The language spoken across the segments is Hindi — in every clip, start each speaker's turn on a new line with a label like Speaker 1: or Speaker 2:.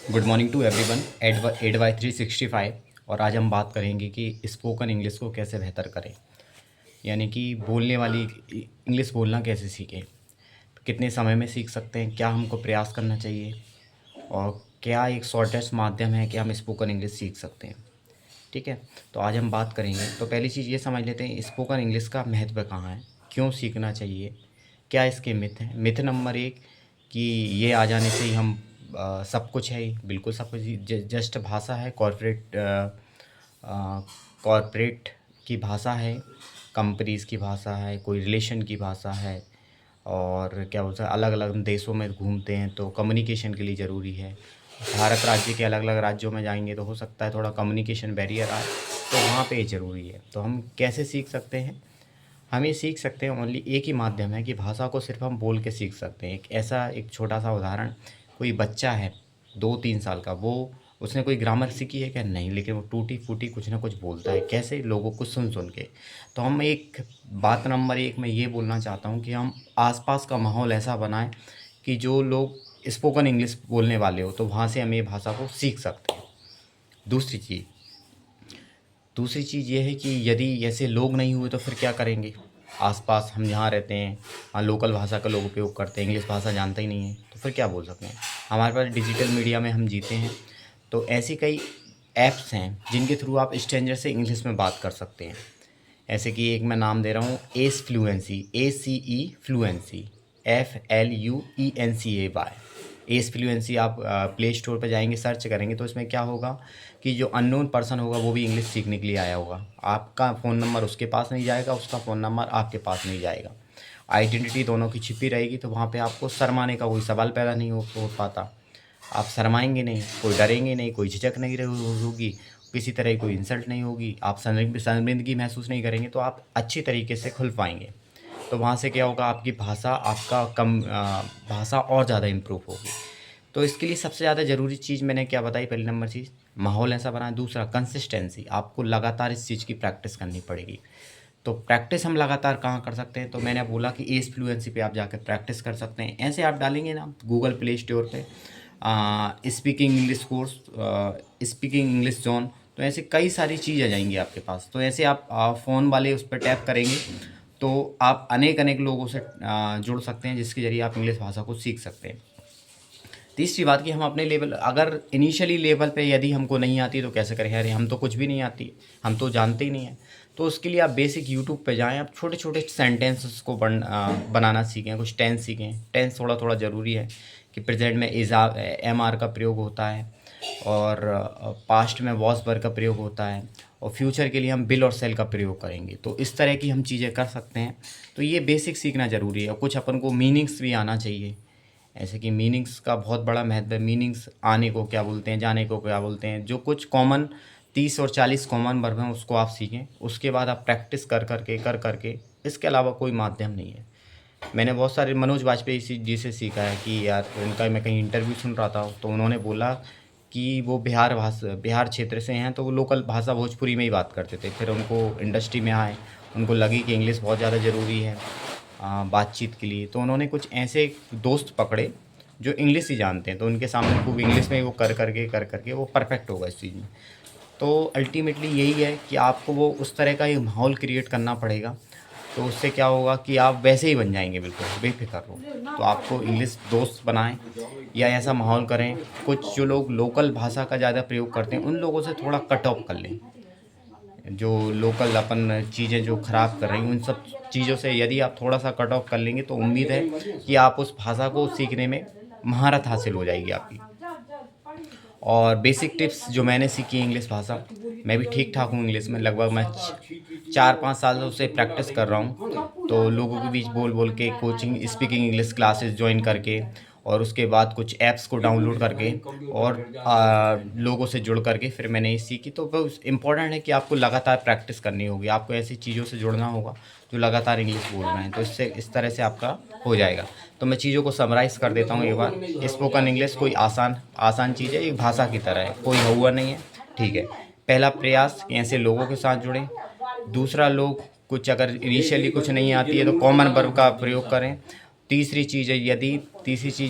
Speaker 1: Good morning to everyone. एड वाई 365। और आज हम बात करेंगे कि स्पोकन इंग्लिश को कैसे बेहतर करें, यानी कि बोलने वाली इंग्लिश बोलना कैसे सीखें, कितने समय में सीख सकते हैं, क्या हमको प्रयास करना चाहिए और क्या एक शॉर्टेस्ट माध्यम है कि हम स्पोकन इंग्लिश सीख सकते हैं। ठीक है, तो आज हम बात करेंगे। तो पहली चीज़ ये समझ लेते हैं स्पोकन इंग्लिश का महत्व कहाँ है, क्यों सीखना चाहिए, क्या इसके मिथ हैं। मिथ नंबर एक कि ये आ जाने से ही हम सब कुछ है ही, बिल्कुल सब कुछ जस्ट भाषा है, कॉरपोरेट की भाषा है, कंपनीज़ की भाषा है, कोई रिलेशन की भाषा है, और क्या बोलते हैं अलग अलग देशों में घूमते हैं तो कम्युनिकेशन के लिए ज़रूरी है। भारत राज्य के अलग अलग राज्यों में जाएंगे तो हो सकता है थोड़ा कम्युनिकेशन बैरियर आए, तो वहाँ पे ज़रूरी है। तो हम कैसे सीख सकते हैं? हम ये सीख सकते हैं, ओनली एक ही माध्यम है कि भाषा को सिर्फ हम बोल के सीख सकते हैं। एक छोटा सा उदाहरण, कोई बच्चा है 2-3 साल का, वो उसने कोई ग्रामर सीखी है क्या? नहीं, लेकिन वो टूटी फूटी कुछ ना कुछ बोलता है। कैसे? लोगों को सुन सुन के। तो हम एक बात नंबर एक मैं ये बोलना चाहता हूँ कि हम आसपास का माहौल ऐसा बनाएं कि जो लोग स्पोकन इंग्लिश बोलने वाले हो तो वहाँ से हम ये भाषा को सीख सकते हैं। दूसरी चीज़ दूसरी चीज़ ये है कि यदि ऐसे लोग नहीं हुए तो फिर क्या करेंगे? आसपास हम जहाँ रहते हैं, हाँ, लोकल भाषा का लोग उपयोग करते हैं, इंग्लिश भाषा जानते ही नहीं है, तो फिर क्या बोल सकते हैं? हमारे पास डिजिटल मीडिया में हम जीते हैं, तो ऐसी कई ऐप्स हैं जिनके थ्रू आप स्ट्रेंजर से इंग्लिश में बात कर सकते हैं। ऐसे कि एक मैं नाम दे रहा हूँ, S fluency, ACE fluency, FLUENCAY। S fluency आप प्ले स्टोर पर जाएंगे, सर्च करेंगे तो इसमें क्या होगा कि जो अननोन पर्सन होगा वो भी इंग्लिश सीखने के लिए आया होगा। आपका फ़ोन नंबर उसके पास नहीं जाएगा, उसका फ़ोन नंबर आपके पास नहीं जाएगा। आइडेंटिटी दोनों की छिपी रहेगी, तो वहाँ पे आपको शर्माने का कोई सवाल पैदा नहीं हो पाता। आप शर्माएंगे नहीं, कोई डरेंगे नहीं, कोई झिझक नहीं होगी, किसी तरह की कोई इंसल्ट नहीं होगी, आप शर्मिंदगी महसूस नहीं करेंगे, तो आप अच्छी तरीके से खुल पाएंगे। तो वहाँ से क्या होगा, आपकी भाषा भाषा और ज़्यादा इम्प्रूव होगी। तो इसके लिए सबसे ज़्यादा ज़रूरी चीज़ मैंने क्या बताई? पहली नंबर चीज़ माहौल ऐसा बनाए। दूसरा कंसिस्टेंसी, आपको लगातार इस चीज़ की प्रैक्टिस करनी पड़ेगी। तो प्रैक्टिस हम लगातार कहाँ कर सकते हैं? तो मैंने बोला कि एस फ्लुएंसी पे आप जाकर प्रैक्टिस कर सकते हैं। ऐसे आप डालेंगे ना गूगल प्ले स्टोर पे speaking English course, speaking English zone, तो ऐसे कई सारी चीज़ आ जाएंगी आपके पास। तो ऐसे आप फ़ोन वाले उस पर टैप करेंगे तो आप अनेक अनेक लोगों से जुड़ सकते हैं, जिसके ज़रिए आप इंग्लिश भाषा को सीख सकते हैं। तीसरी बात कि हम अपने लेवल, अगर इनिशियली लेवल पे यदि हमको नहीं आती तो कैसे करें? अरे हम तो कुछ भी नहीं आती, हम तो जानते ही नहीं हैं। तो उसके लिए आप बेसिक यूट्यूब पे जाएं, आप छोटे छोटे सेंटेंसेस को बनाना सीखें, कुछ टेंस सीखें। टेंस थोड़ा थोड़ा ज़रूरी है कि प्रेजेंट में MR का प्रयोग होता है, और पास्ट में वॉज वर्ब का प्रयोग होता है, और फ्यूचर के लिए हम बिल और सेल का प्रयोग करेंगे। तो इस तरह की हम चीज़ें कर सकते हैं। तो ये बेसिक सीखना ज़रूरी है। और कुछ अपन को मीनिंग्स भी आना चाहिए, ऐसे कि मीनिंग्स का बहुत बड़ा महत्व है। मीनिंग्स आने को क्या बोलते हैं, जाने को क्या बोलते हैं, जो कुछ कॉमन 30 और 40 कॉमन वर्ब हैं उसको आप सीखें। उसके बाद आप प्रैक्टिस कर करके, इसके अलावा कोई माध्यम नहीं है। मैंने बहुत सारे मनोज वाजपेयी जी से सीखा है कि यार, उनका मैं कहीं इंटरव्यू सुन रहा था तो उन्होंने बोला कि वो बिहार क्षेत्र से हैं, तो वो लोकल भाषा भोजपुरी में ही बात करते थे। फिर उनको इंडस्ट्री में आए, उनको लगी कि इंग्लिश बहुत ज़्यादा ज़रूरी है बातचीत के लिए, तो उन्होंने कुछ ऐसे दोस्त पकड़े जो इंग्लिश ही जानते हैं, तो उनके सामने खूब इंग्लिश में वो कर करके वो परफेक्ट होगा इस चीज़ में। तो अल्टीमेटली यही है कि आपको वो उस तरह का एक माहौल क्रिएट करना पड़ेगा। तो उससे क्या होगा कि आप वैसे ही बन जाएंगे, बिल्कुल बेफिक्र हो। तो आपको इंग्लिश दोस्त बनाएं या ऐसा माहौल करें, कुछ जो लोग लोकल भाषा का ज़्यादा प्रयोग करते हैं उन लोगों से थोड़ा कट ऑफ कर लें। जो लोकल अपन चीज़ें जो ख़राब कर रही हैं, उन सब चीज़ों से यदि आप थोड़ा सा कट ऑफ कर लेंगे तो उम्मीद है कि आप उस भाषा को सीखने में महारत हासिल हो जाएगी आपकी। और बेसिक टिप्स जो मैंने सीखी है इंग्लिश भाषा, मैं भी ठीक ठाक हूँ इंग्लिश में, लगभग मैं 4-5 साल से प्रैक्टिस कर रहा हूँ। तो लोगों के बीच बोल बोल के, coaching speaking English classes join करके, और उसके बाद कुछ ऐप्स को डाउनलोड करके, और लोगों से जुड़ करके फिर मैंने ये सीखी। तो वो इम्पोर्टेंट है कि आपको लगातार प्रैक्टिस करनी होगी, आपको ऐसी चीज़ों से जुड़ना होगा जो लगातार इंग्लिश बोल रहे हैं, तो इससे इस तरह से आपका हो जाएगा। तो मैं चीज़ों को समराइज़ कर देता हूँ एक बार। स्पोकन इंग्लिश कोई आसान चीज़ है, एक भाषा की तरह है, कोई हुआ नहीं है। ठीक है, पहला प्रयास कि ऐसे लोगों के साथ जुड़ें। दूसरा, लोग कुछ अगर इनिशियली कुछ नहीं आती है तो कॉमन वर्ब का प्रयोग करें। तीसरी चीज़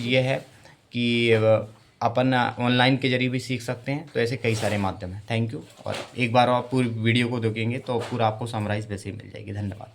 Speaker 1: ये है कि अपन ऑनलाइन के जरिए भी सीख सकते हैं। तो ऐसे कई सारे माध्यम हैं। Thank you. और एक बार आप पूरी वीडियो को देखेंगे तो पूरा आपको समराइज़ वैसे ही मिल जाएगी। धन्यवाद।